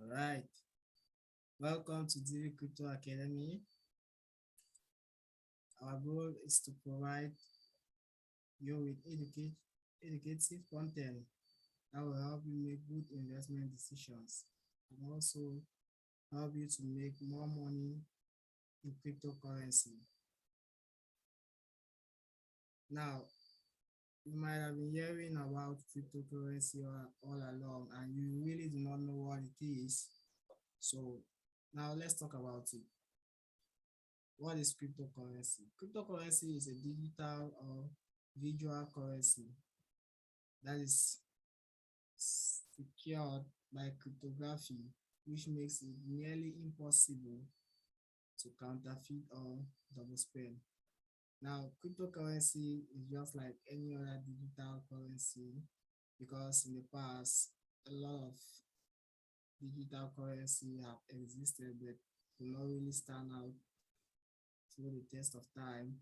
All right. Welcome to DV Crypto Academy. Our goal is to provide you with educative content that will help you make good investment decisions and also help you to make more money in cryptocurrency. Now, you might have been hearing about cryptocurrency all along and you really do not know what it is. So now let's talk about it. What is cryptocurrency? Cryptocurrency is a digital or visual currency that is secured by cryptography, which makes it nearly impossible to counterfeit or double spend. Now, cryptocurrency is just like any other digital currency because in the past, a lot of digital currency have existed but do not really stand out through the test of time.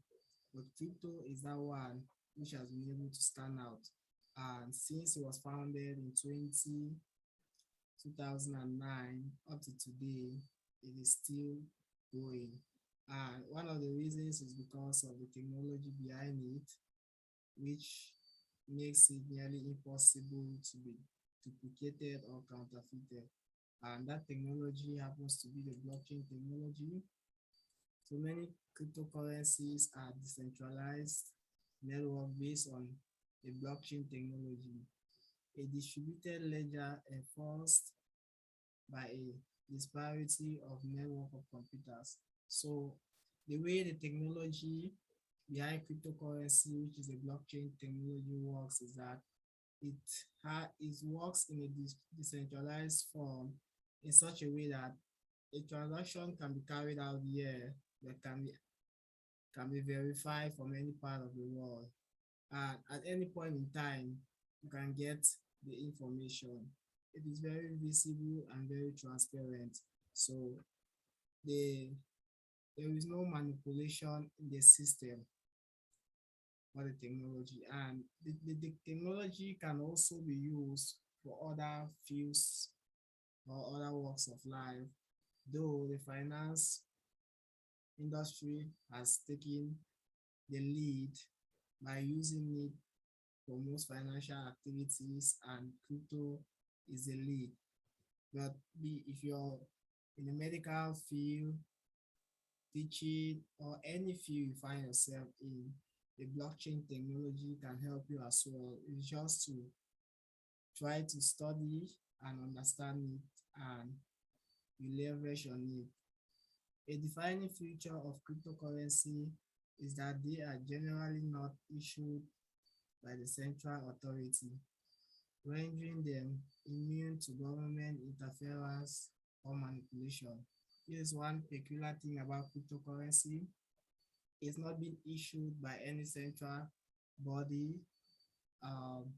But crypto is that one which has been able to stand out. And since it was founded in 2009 up to today, it is still growing. And one of the reasons is because of the technology behind it, which makes it nearly impossible to be duplicated or counterfeited. And that technology happens to be the blockchain technology. So many cryptocurrencies are decentralized network based on a blockchain technology, a distributed ledger enforced by a disparity of network of computers. So the way the technology behind cryptocurrency, which is a blockchain technology, works is that it works in a decentralized form in such a way that a transaction can be carried out here that can be verified from any part of the world. And at any point in time, you can get the information. It is very visible and very transparent. So the there is no manipulation in the system for the technology. And the technology can also be used for other fields or other walks of life, though the finance industry has taken the lead by using it for most financial activities, and crypto is the lead. But if you're in the medical field, teaching, or any field you find yourself in, the blockchain technology can help you as well. It's just to try to study and understand it and you leverage on it. A defining feature of cryptocurrency is that they are generally not issued by the central authority, rendering them immune to government interference or manipulation. Here is one peculiar thing about cryptocurrency. It's not being issued by any central body. Um,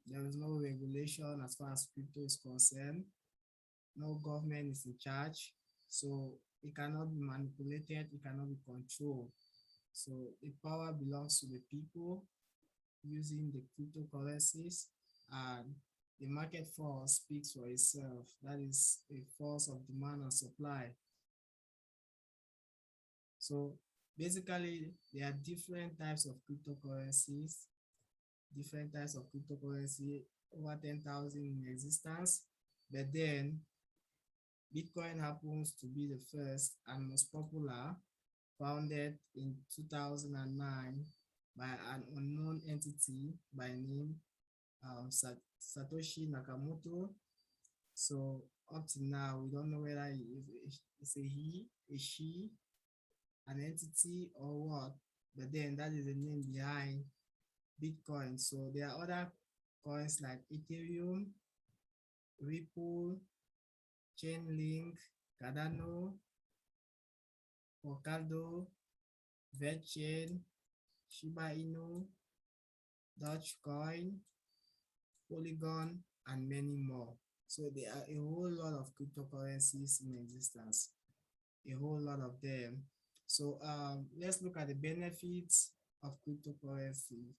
there is no regulation as far as crypto is concerned. No government is in charge. So it cannot be manipulated, it cannot be controlled. So the power belongs to the people using the cryptocurrencies, and the market force speaks for itself. That is a force of demand and supply. So basically, there are different types of cryptocurrencies, over 10,000 in existence. But then Bitcoin happens to be the first and most popular, founded in 2009 by an unknown entity by name Satoshi Nakamoto. So up to now, we don't know whether it's a he, a she, an entity, or what. But then that is the name behind Bitcoin. So there are other coins like Ethereum, Ripple, Chainlink, Cardano, Mercado, VeChain, Shiba Inu, Dogecoin, Polygon, and many more. So there are a whole lot of cryptocurrencies in existence, a whole lot of them. So let's look at the benefits of cryptocurrency.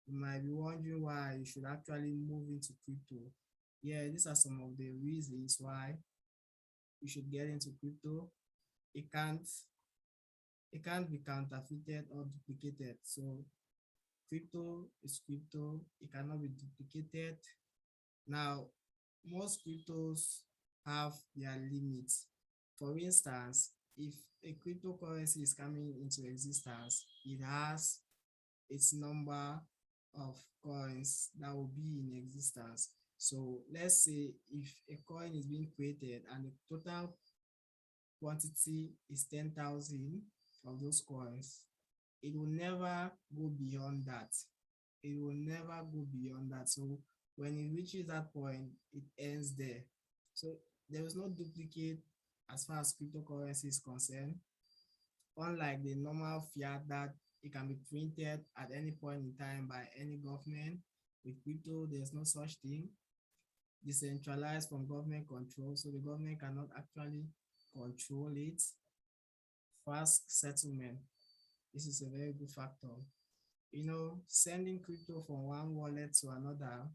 You might be wondering why you should actually move into crypto. Yeah, these are some of the reasons why you should get into crypto. It can't it can't be counterfeited or duplicated. So crypto is crypto. It cannot be duplicated. Now, most cryptos have their limits. For instance, if a cryptocurrency is coming into existence, it has its number of coins that will be in existence. So let's say if a coin is being created and the total quantity is 10,000 of those coins, it will never go beyond that. It will never go beyond that. So when it reaches that point, it ends there. So there is no duplicate as far as cryptocurrency is concerned. Unlike the normal fiat that it can be printed at any point in time by any government, with crypto, there's no such thing. Decentralized from government control, so the government cannot actually control it. Fast settlement. This is a very good factor. Sending crypto from one wallet to another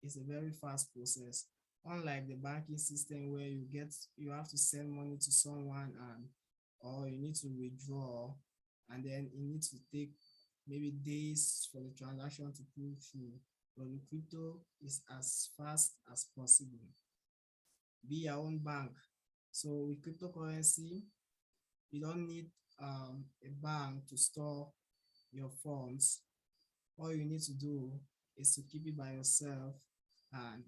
is a very fast process. Unlike the banking system where you have to send money to someone and or you need to withdraw and then it needs to take maybe days for the transaction to pull through. But with crypto is as fast as possible. Be your own bank. So with cryptocurrency, you don't need a bank to store your funds. All you need to do is to keep it by yourself and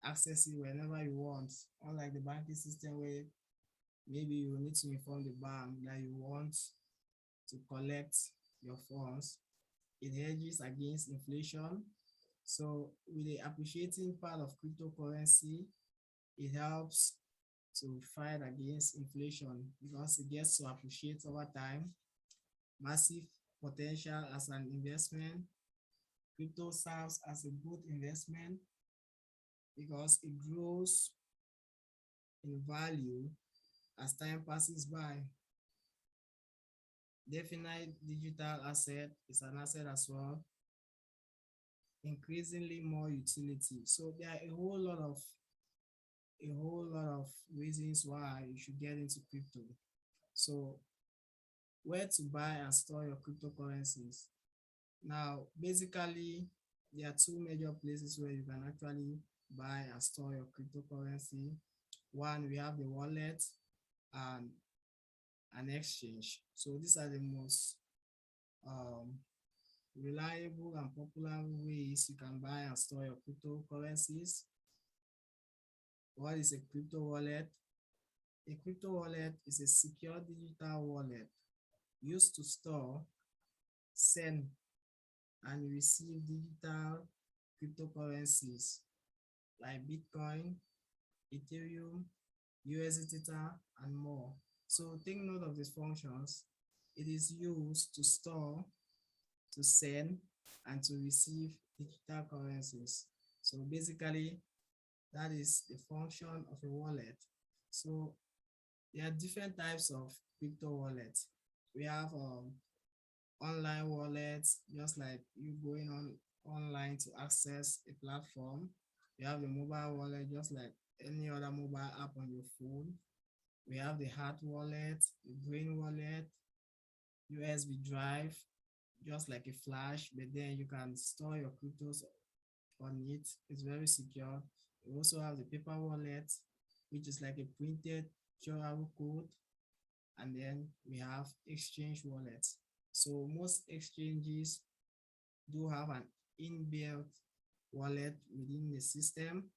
access it whenever you want. Unlike the banking system where maybe you need to inform the bank that you want to collect your funds, it hedges against inflation. So with the appreciating part of cryptocurrency, it helps to fight against inflation because it gets to appreciate over time. Massive potential as an investment. Crypto serves as a good investment because it grows in value as time passes by. Definite digital asset is an asset as well. Increasingly more utility. So there are a whole lot of reasons why you should get into crypto. So where to buy and store your cryptocurrencies? Now, basically, there are two major places where you can actually buy and store your cryptocurrency. One, we have the wallet and an exchange. So these are the most reliable and popular ways you can buy and store your cryptocurrencies. What is a crypto wallet? A crypto wallet is a secure digital wallet used to store, send, and receive digital cryptocurrencies like Bitcoin, Ethereum, USD Tether, and more. So take note of these functions. It is used to store, to send, and to receive digital currencies. So basically, that is the function of a wallet. So there are different types of crypto wallets. We have online wallets, just like you going online to access a platform. We have the mobile wallet, just like any other mobile app on your phone. We have the hard wallet, the green wallet, USB drive, just like a flash, but then you can store your cryptos on it. It's very secure. We also have the paper wallet, which is like a printed QR code. And then we have exchange wallets. So most exchanges do have an inbuilt wallet within the system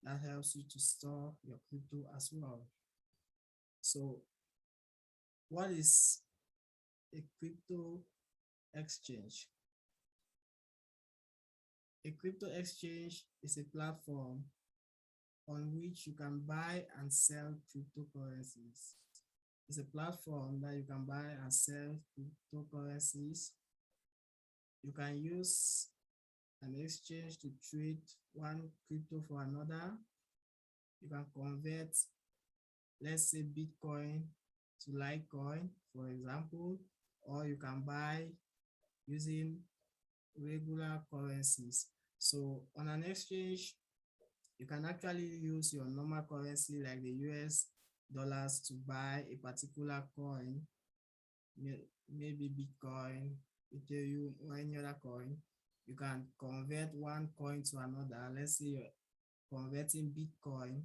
that helps you to store your crypto as well. So what is a crypto exchange? A crypto exchange is a platform on which you can buy and sell cryptocurrencies. It's a platform that you can buy and sell cryptocurrencies. You can use an exchange to trade one crypto for another. You can convert, let's say, Bitcoin to Litecoin, for example, or you can buy using regular currencies. So on an exchange, you can actually use your normal currency like the dollars to buy a particular coin, maybe Bitcoin, Ethereum, or any other coin, you can convert one coin to another. Let's say you're converting Bitcoin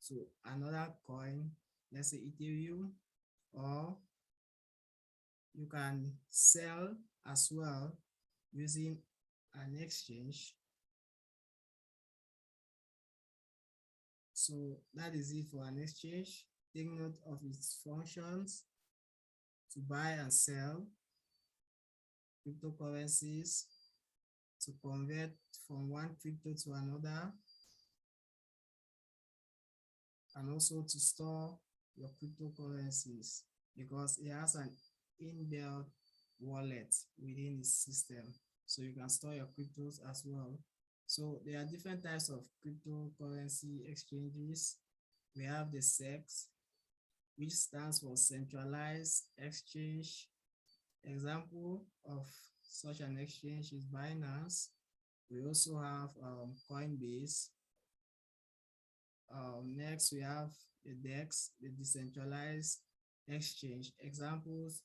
to another coin, let's say Ethereum, or you can sell as well using an exchange. So that is it for an exchange. Take note of its functions: to buy and sell cryptocurrencies, to convert from one crypto to another, and also to store your cryptocurrencies, because it has an inbuilt wallet within its system. So you can store your cryptos as well. So there are different types of cryptocurrency exchanges. We have the SEX, which stands for Centralized Exchange. Example of such an exchange is Binance. We also have Coinbase. Next, we have the DEX, the Decentralized Exchange. Examples,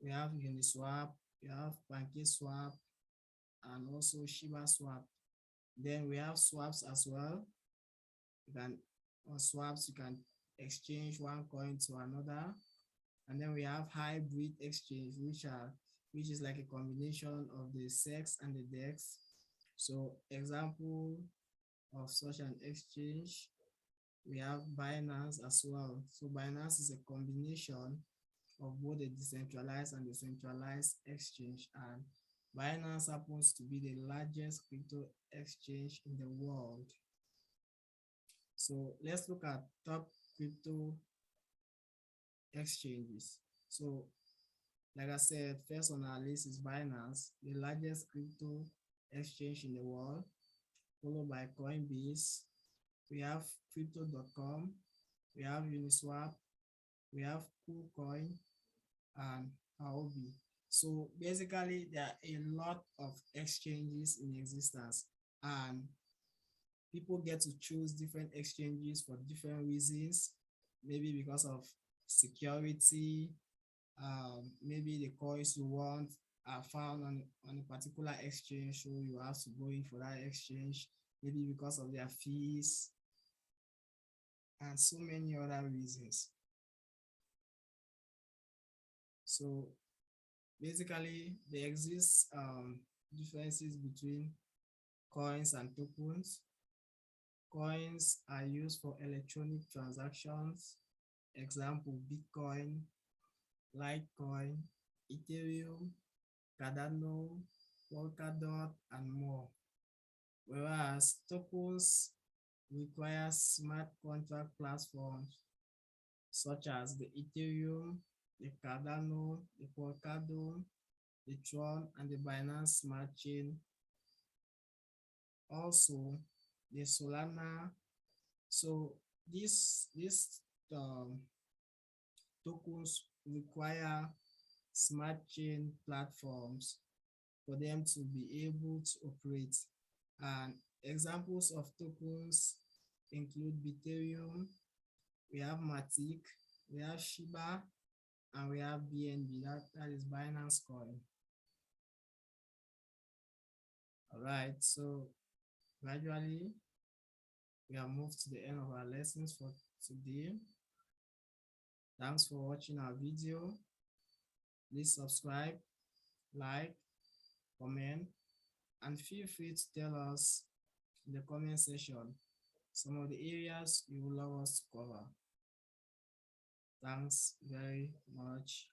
we have Uniswap, we have PancakeSwap, and also Shiba Swap. Then we have swaps as well. You can, on swaps, you can exchange one coin to another. And then we have hybrid exchange, which is like a combination of the SEX and the DEX. So example of such an exchange, we have Binance as well. So Binance is a combination of both the decentralized and the centralized exchange, and Binance happens to be the largest crypto exchange in the world. So let's look at top crypto exchanges. So like I said, first on our list is Binance, the largest crypto exchange in the world, followed by Coinbase. We have crypto.com, we have Uniswap, we have KuCoin, and Huobi. So basically, there are a lot of exchanges in existence, and people get to choose different exchanges for different reasons. Maybe because of security, maybe the coins you want are found on a particular exchange, so you have to go in for that exchange. Maybe because of their fees, and so many other reasons. So basically, there exists differences between coins and tokens. Coins are used for electronic transactions. Example, Bitcoin, Litecoin, Ethereum, Cardano, Polkadot, and more. Whereas tokens require smart contract platforms such as the Ethereum, the Cardano, the Polkadot, the Tron, and the Binance Smart Chain. Also, the Solana. So these tokens require smart chain platforms for them to be able to operate. And examples of tokens include Ethereum, we have Matic, we have Shiba, and we have BNB, that is Binance Coin. All right, so gradually we have moved to the end of our lessons for today. Thanks for watching our video. Please subscribe, like, comment, and feel free to tell us in the comment section some of the areas you would love us to cover. Thanks very much.